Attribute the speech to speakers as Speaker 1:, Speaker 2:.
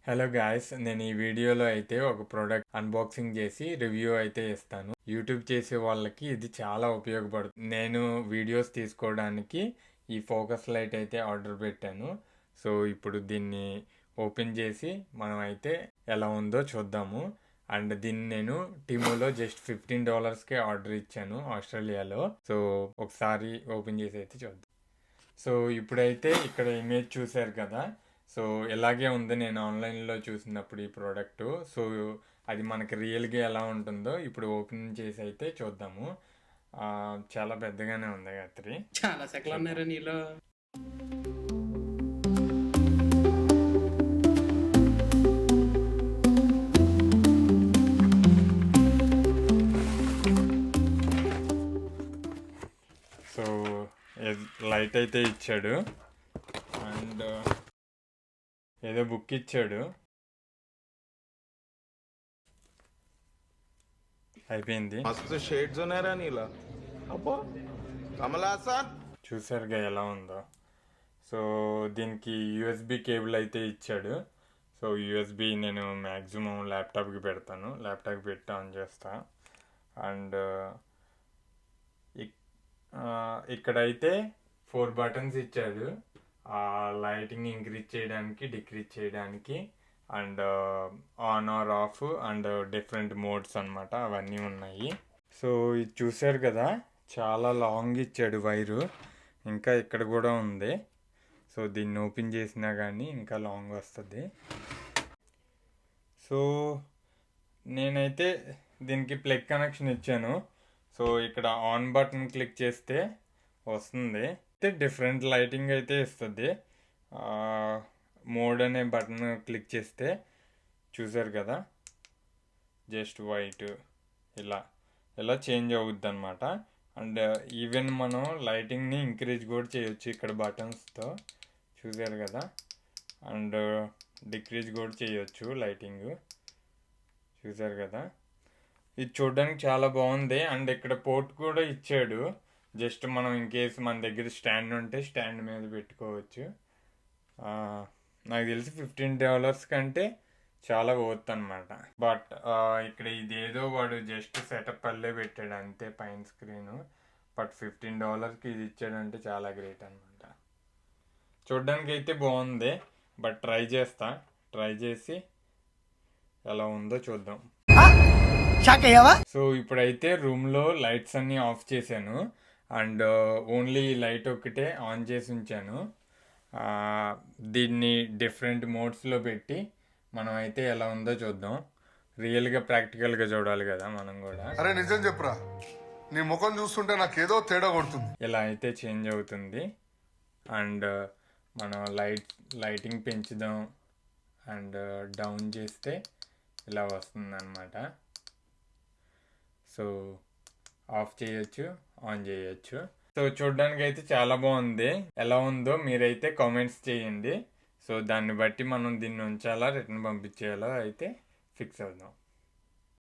Speaker 1: Hello guys, నేను ఈ వీడియోలో అయితే ఒక ప్రోడక్ట్ అన్బాక్సింగ్ చేసి రివ్యూ అయితే ఇస్తాను. యూట్యూబ్ చేసే వాళ్ళకి ఇది చాలా ఉపయోగపడుతుంది. నేను వీడియోస్ తీసుకోవడానికి ఈ ఫోకస్ లైట్ అయితే ఆర్డర్ పెట్టాను. సో ఇప్పుడు దీన్ని ఓపెన్ చేసి మనం అయితే ఎలా ఉందో చూద్దాము. అండ్ దీన్ని నేను టిమోలో జస్ట్ $15కే ఆర్డర్ ఇచ్చాను ఆస్ట్రేలియాలో. సో ఒకసారి ఓపెన్ చేసి అయితే చూద్దాం. సో ఇప్పుడైతే ఇక్కడ ఇమేజ్ చూశారు కదా. సో ఇలాగే ఉంది నేను ఆన్లైన్లో చూసినప్పుడు ఈ ప్రోడక్ట్. సో అది మనకి రియల్గా ఎలా ఉంటుందో ఇప్పుడు ఓపెన్ చేసి అయితే చూద్దాము. చాలా పెద్దగానే ఉంది గాయత్రి.
Speaker 2: చాలా సెకలు ఉన్నారా నీలో?
Speaker 1: సో లైట్ అయితే ఇచ్చాడు అండ్ ఏదో బుక్ ఇచ్చాడు. అయిపోయింది.
Speaker 3: మస్తు షేడ్స్ ఉన్నారా నీలా? అబ్బో కమలాసన్
Speaker 1: చూసారుగా ఎలా ఉందో. సో దీనికి యూఎస్బి కేబుల్ అయితే ఇచ్చాడు. సో యూఎస్బి నేను మ్యాక్సిమం ల్యాప్టాప్కి పెడతాను. ల్యాప్టాప్కి పెట్టి ఆన్ చేస్తా. అండ్ ఇక్కడైతే 4 బటన్స్ ఇచ్చాడు. లైటింగ్ ఇంక్రీజ్ చేయడానికి, డిక్రీజ్ చేయడానికి, and on or off and different modes అనమాట, అవన్నీ ఉన్నాయి. సో ఇది చూసారు కదా, చాలా లాంగ్ ఇచ్చాడు వైరు. ఇంకా ఇక్కడ కూడా ఉంది. సో దీన్ని ఓపెన్ చేసినా కానీ ఇంకా లాంగ్ వస్తుంది. సో నేనైతే దీనికి ప్లగ్ కనెక్షన్ ఇచ్చాను. సో ఇక్కడ ఆన్ బటన్ క్లిక్ చేస్తే వస్తుంది. అయితే డిఫరెంట్ లైటింగ్ అయితే ఇస్తుంది. మోడ్ అనే బటన్ క్లిక్ చేస్తే చూసారు కదా, జస్ట్ వైట్ ఇలా చేంజ్ అవుద్ది అనమాట. అండ్ ఈవెన్ మనం లైటింగ్ని ఇంక్రీజ్ కూడా చేయొచ్చు ఇక్కడ బటన్స్తో. చూసారు కదా, అండ్ డిక్రీజ్ కూడా చేయొచ్చు లైటింగ్. చూసారు కదా, ఇది చూడడానికి చాలా బాగుంది. అండ్ ఇక్కడ పోర్ట్ కూడా ఇచ్చాడు. జస్ట్ మనం ఇన్ కేసు మన దగ్గర స్టాండ్ ఉంటే స్టాండ్ మీద పెట్టుకోవచ్చు. నాకు తెలిసి $15 కంటే చాలా వర్త్ అనమాట. బట్ ఇక్కడ ఇదేదో వాడు జస్ట్ సెటప్ అల్లే పెట్టాడు అంతే పైన స్క్రీను. బట్ $15కి ఇది ఇచ్చాడంటే చాలా గ్రేట్ అనమాట. చూడడానికి అయితే బాగుంది. బట్ ట్రై చేసి ఎలా ఉందో చూద్దాం. సో ఇప్పుడైతే రూమ్లో లైట్స్ అన్నీ ఆఫ్ చేశాను. అండ్ ఓన్లీ లైట్ ఒకటే ఆన్ చేసి ఉంచాను. దీన్ని డిఫరెంట్ మోడ్స్లో పెట్టి మనం అయితే ఎలా ఉందో చూద్దాం. రియల్గా ప్రాక్టికల్గా చూడాలి కదా మనం కూడా.
Speaker 4: అరే నిజం చెప్పురా, నీ ముఖం చూస్తుంటే నాకేదో తేడా కొడుతుంది.
Speaker 1: ఇలా అయితే చేంజ్ అవుతుంది. అండ్ మనం లైటింగ్ పెంచుదాం అండ్ డౌన్ చేస్తే ఇలా వస్తుంది అన్నమాట. సో ఆఫ్ చేయొచ్చు, ఆన్ చేయొచ్చు. సో చూడడానికి అయితే చాలా బాగుంది. ఎలా ఉందో మీరైతే కామెంట్స్ చేయండి. సో దాన్ని బట్టి మనం దీన్ని ఉంచాలా రిటర్న్ పంపించేయాలో అయితే ఫిక్స్ అవుదాం.